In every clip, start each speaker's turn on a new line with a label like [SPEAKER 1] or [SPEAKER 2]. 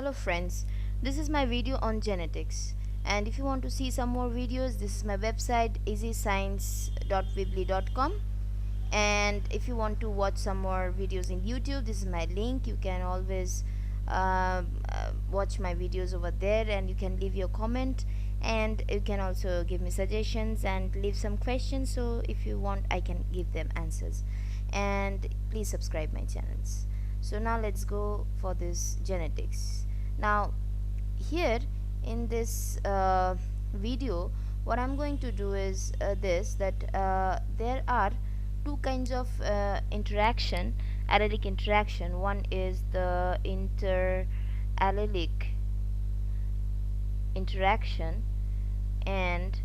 [SPEAKER 1] Hello friends, this is my video on genetics, and if you want to see some more videos, this is my website easyscience.weebly.com. And if you want to watch some more videos in YouTube, this is my link. You can always watch my videos over there, and you can leave your comment, and you can also give me suggestions and leave some questions, so if you want I can give them answers. And please subscribe my channels. So now let's go for this genetics. Now here in this video, what I'm going to do is there are two kinds of allelic interaction. One is the interallelic interaction, and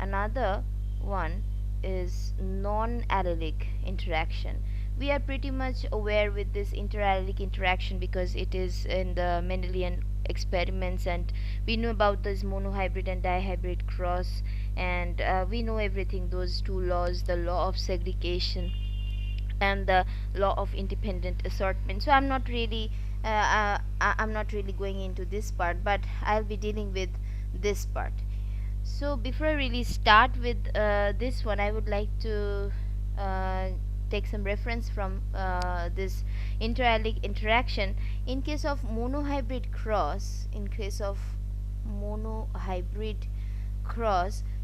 [SPEAKER 1] another one is non-allelic interaction. We are pretty much aware with this interallelic interaction because it is in the Mendelian experiments, and we know about this monohybrid and dihybrid cross, and we know everything, those two laws, the law of segregation and the law of independent assortment. So I'm not really going into this part, but I'll be dealing with this part. So before I really start with this one, I would like to take some reference from this interallelic interaction. In case of monohybrid cross,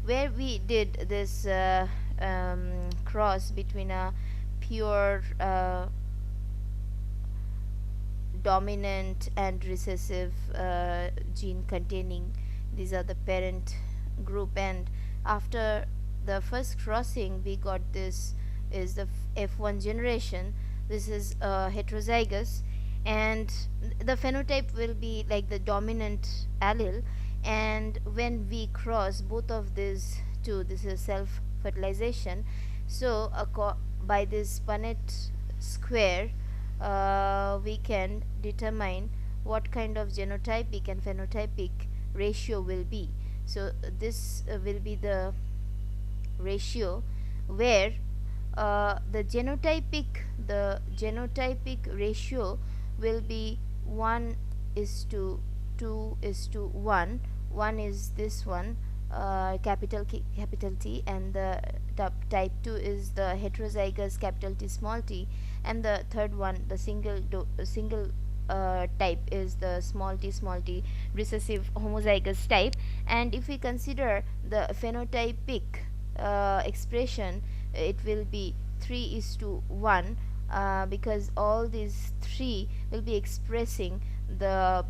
[SPEAKER 1] where we did this cross between a pure dominant and recessive gene containing, these are the parent group, and after the first crossing we got this is the F1 generation. This is heterozygous, and the phenotype will be like the dominant allele, and when we cross both of these two, this is self fertilization. So by this Punnett square we can determine what kind of genotypic and phenotypic ratio will be. So this will be the ratio where the genotypic ratio will be 1:2:1. One is this one, capital T, and the type 2 is the heterozygous capital T small t, and the third one, the single type, is the small t recessive homozygous type. And if we consider the phenotypic expression, it will be 3:1, because all these three will be expressing the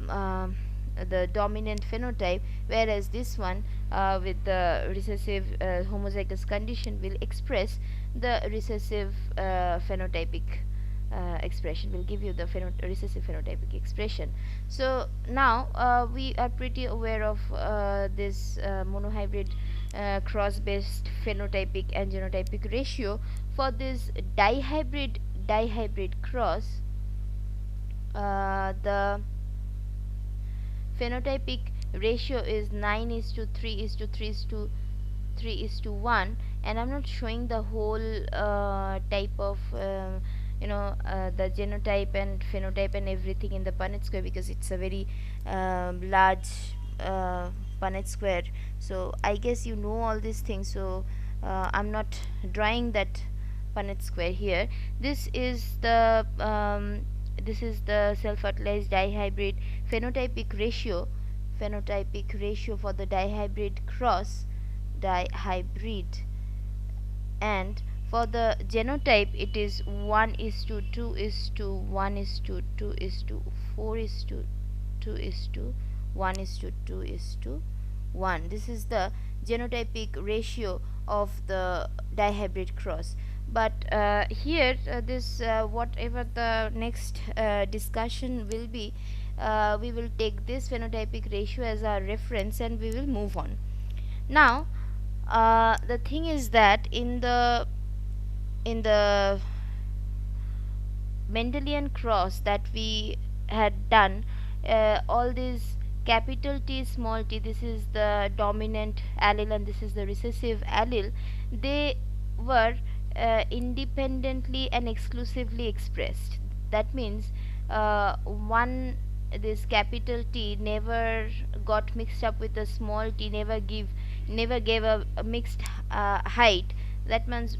[SPEAKER 1] dominant phenotype, whereas this one with the recessive homozygous condition will express the recessive phenotypic expression, will give you the recessive phenotypic expression. So now we are pretty aware of this monohybrid cross-based phenotypic and genotypic ratio. For this dihybrid cross, the phenotypic ratio is 9:3:3:3:1, and I'm not showing the whole type of the genotype and phenotype and everything in the Punnett square, because it's a very large Punnett square. So I guess you know all these things, so I'm not drawing that Punnett square here. This is the self-fertilized dihybrid phenotypic ratio for the dihybrid cross, and for the genotype it is 1:2:2:1:2:2:1:1. This is the genotypic ratio of the dihybrid cross. But here this whatever the next discussion will be, we will take this phenotypic ratio as our reference and we will move on. Now the thing is that in the Mendelian cross that we had done, all these capital T small t, this is the dominant allele and this is the recessive allele, they were independently and exclusively expressed. That means one this capital T never got mixed up with the small t, never gave a mixed height, that means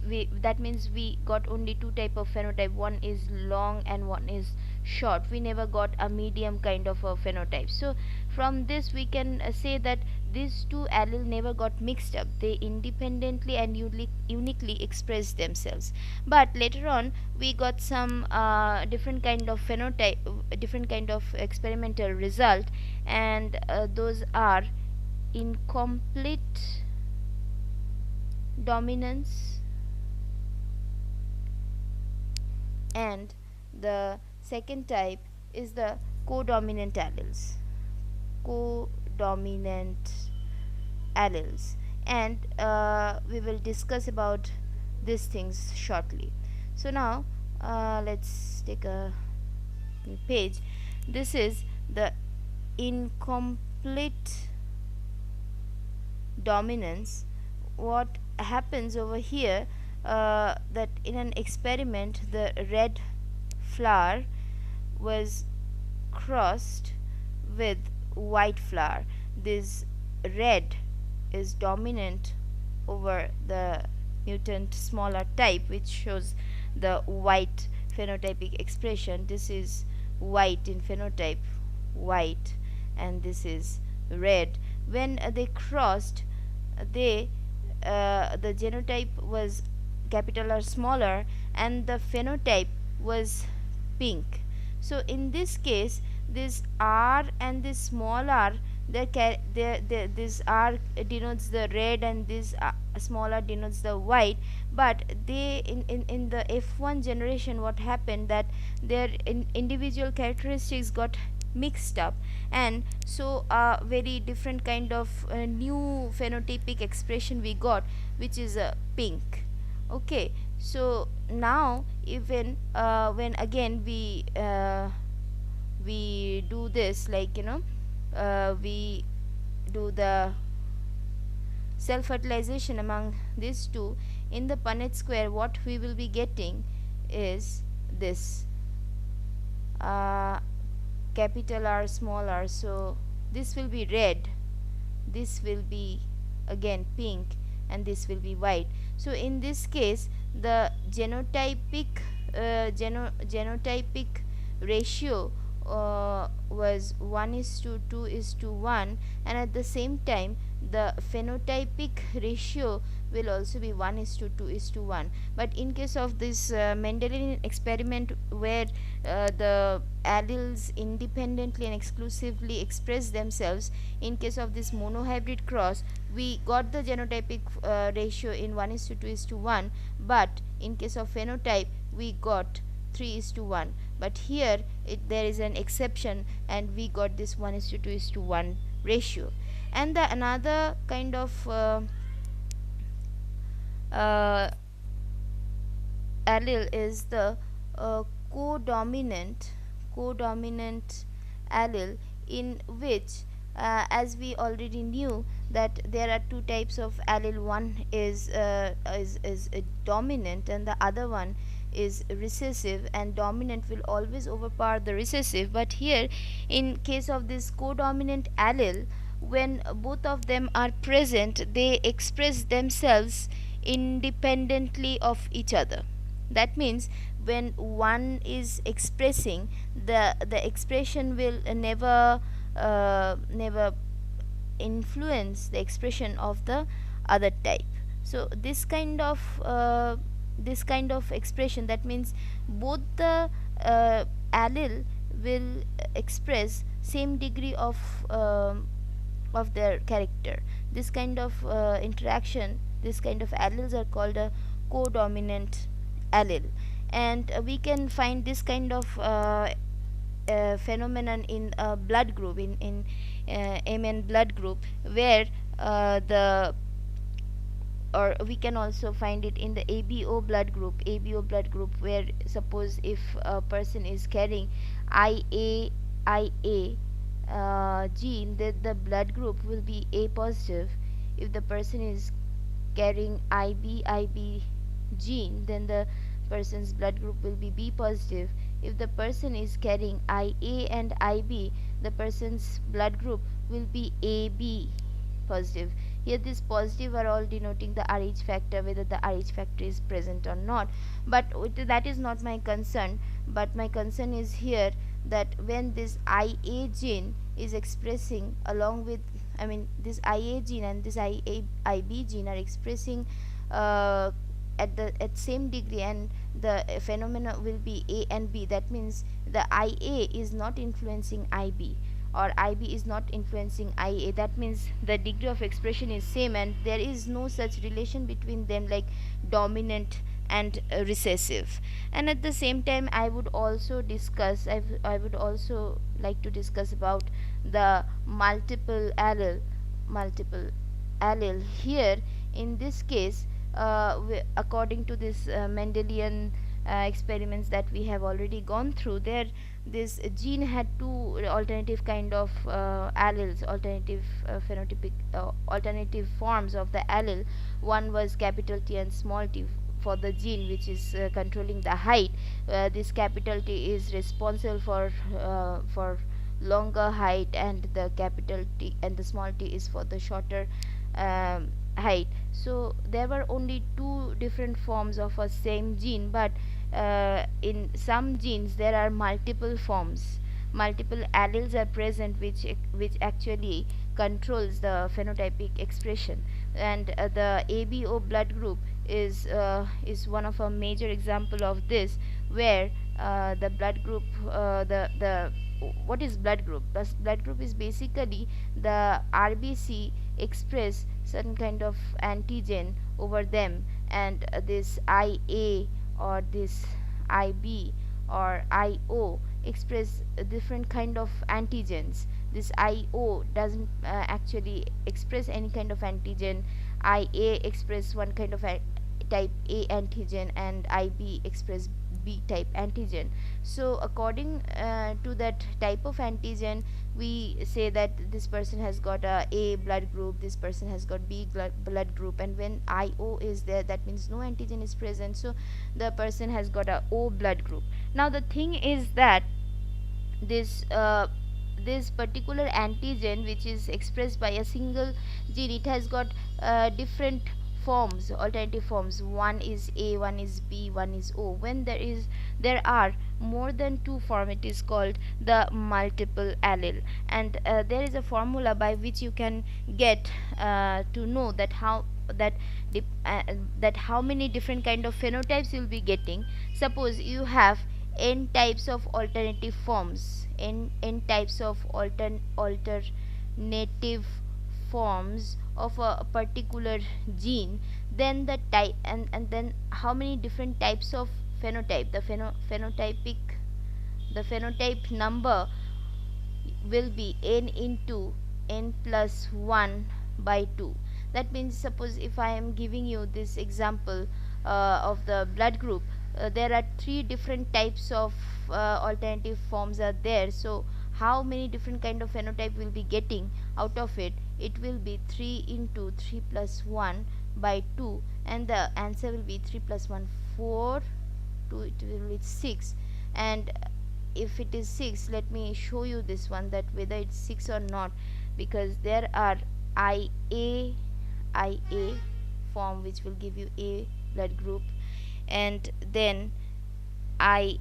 [SPEAKER 1] we got only two type of phenotype. One is long and one is short. We never got a medium kind of a phenotype. So from this we can say that these two allele never got mixed up. They independently and uniquely expressed themselves. But later on we got some different kind of phenotype, different kind of experimental result, and those are incomplete dominance, and the second type is the codominant alleles. Codominant alleles, and we will discuss about these things shortly. So now let's take a page. This is the incomplete dominance. What happens over here, that in an experiment the red flower was crossed with white flower. This red is dominant over the mutant smaller type, which shows the white phenotypic expression. This is white in phenotype, white, and this is red. When they crossed, they the genotype was capital R smaller and the phenotype was pink. So in this case, this R and this small r, this R denotes the red and this small r denotes the white, but they in the F1 generation, what happened that their individual characteristics got mixed up, and so a very different kind of new phenotypic expression we got, which is pink. Okay, so now even when again we do this, like we do the self fertilization among these two in the Punnett square, what we will be getting is this capital R small r. So this will be red, this will be again pink, and this will be white. So in this case the genotypic ratio was 1:2:1, and at the same time the phenotypic ratio will also be 1:2:1. But in case of this Mendelian experiment where the alleles independently and exclusively express themselves, in case of this monohybrid cross we got the genotypic ratio in 1:2:1, but in case of phenotype we got 3:1. But here there is an exception and we got this 1:2:1 ratio. And the another kind of allele is the codominant allele, in which as we already knew that there are two types of allele. One is dominant and the other one is recessive, and dominant will always overpower the recessive. But here in case of this codominant allele, when both of them are present, they express themselves independently of each other. That means when one is expressing, the expression will never influence the expression of the other type. So this kind of expression, that means both the allele will express same degree of their character. This kind of interaction, this kind of alleles are called a codominant allele, and we can find this kind of phenomenon in a blood group, in MN blood group, where or we can also find it in the ABO blood group, where suppose if a person is carrying IA gene, that the blood group will be A positive. If the person is carrying IB gene, then the person's blood group will be B positive. if the person is carrying IA and IB, the person's blood group will be AB positive. Here these positive are all denoting the Rh factor, whether the Rh factor is present or not, but that is not my concern. But my concern is here that when this IA gene is expressing along with, I mean, this IA gene and this IB gene are expressing uh, at same degree, and the phenomena will be A and B. That means the IA is not influencing IB, or IB is not influencing IA. That means the degree of expression is same, and there is no such relation between them like dominant and recessive. And at the same time, I would also discuss, I would also like to discuss about the multiple allele. Here in this case, according to this Mendelian experiments that we have already gone through, there this gene had two alternative kind of alleles, alternative phenotypic alternative forms of the allele. One was capital T and small t for the gene which is controlling the height. This capital T is responsible for longer height, and the capital T and the small t is for the shorter height. So there were only two different forms of a same gene, but in some genes there are multiple forms, multiple alleles are present which actually controls the phenotypic expression. And the ABO blood group is one of a major example of this, where the blood group the what is blood group? Blood group is basically the RBC express certain kind of antigen over them, and this IA or this IB or IO express a different kind of antigens. This IO doesn't actually express any kind of antigen. IA express one kind of type A antigen, and IB express B type antigen. So according to that type of antigen, we say that this person has got a blood group, this person has got B blood group, and when IO is there, that means no antigen is present, so the person has got a O blood group. Now the thing is that this this particular antigen which is expressed by a single gene, it has got different forms, alternative forms. One is A, one is B, one is O. When there are more than two form, it is called the multiple allele. And there is a formula by which you can get to know that that how many different kind of phenotypes you'll be getting. Suppose you have n types of alternative forms, n types of alternative forms of a particular gene, then the type, and then how many different types of phenotype, the phenotype number will be n into n plus 1 by 2. That means, suppose if I am giving you this example of the blood group, there are three different types of alternative forms are there. So how many different kind of phenotype will be getting out of it? It will be 3 into 3 plus 1 by 2, and the answer will be 3 plus 1 4, 2 it will be 6. And if it is 6, let me show you this one, that whether it's 6 or not, because there are IA form which will give you A blood group, and then I0,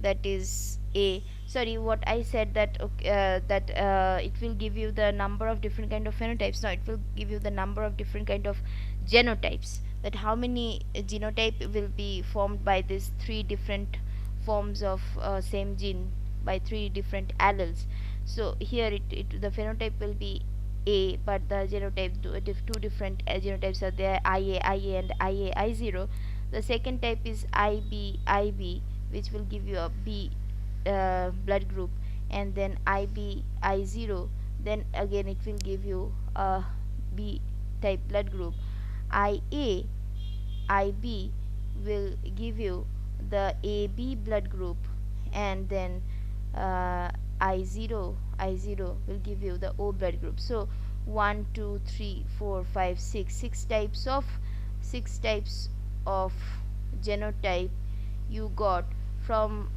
[SPEAKER 1] that is A. Sorry, what I said, that it will give you the number of different kind of phenotypes. No, it will give you the number of different kind of genotypes, that how many genotype will be formed by these three different forms of same gene, by three different alleles. So here the phenotype will be A, but the genotype, two different genotypes are there, IA and I0. The second type is IB, which will give you a B blood group, and then I0, then again it will give you a B type blood group. IB will give you the AB blood group, and then I0 will give you the O blood group. So 1 2 3 4 5 6 types of genotype you got from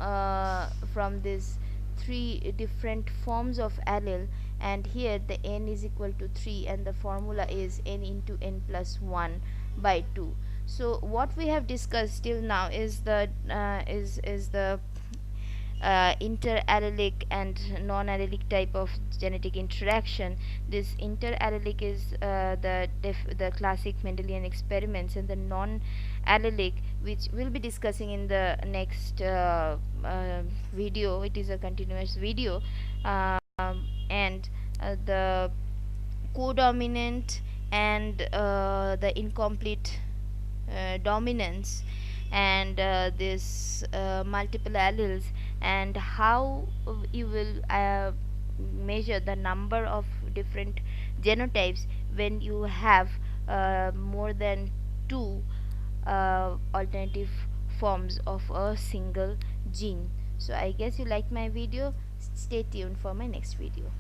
[SPEAKER 1] this three different forms of allele, and here the n is equal to 3 and the formula is n into n plus 1 by 2. So what we have discussed till now is the interallelic and non-allelic type of genetic interaction. This interallelic is the classic Mendelian experiments, and the non-allelic, which we'll be discussing in the next video. It is a continuous video, and the codominant and the incomplete dominance, and this multiple alleles, and how you will measure the number of different genotypes when you have more than two alternative forms of a single gene. So I guess you like my video. Stay tuned for my next video.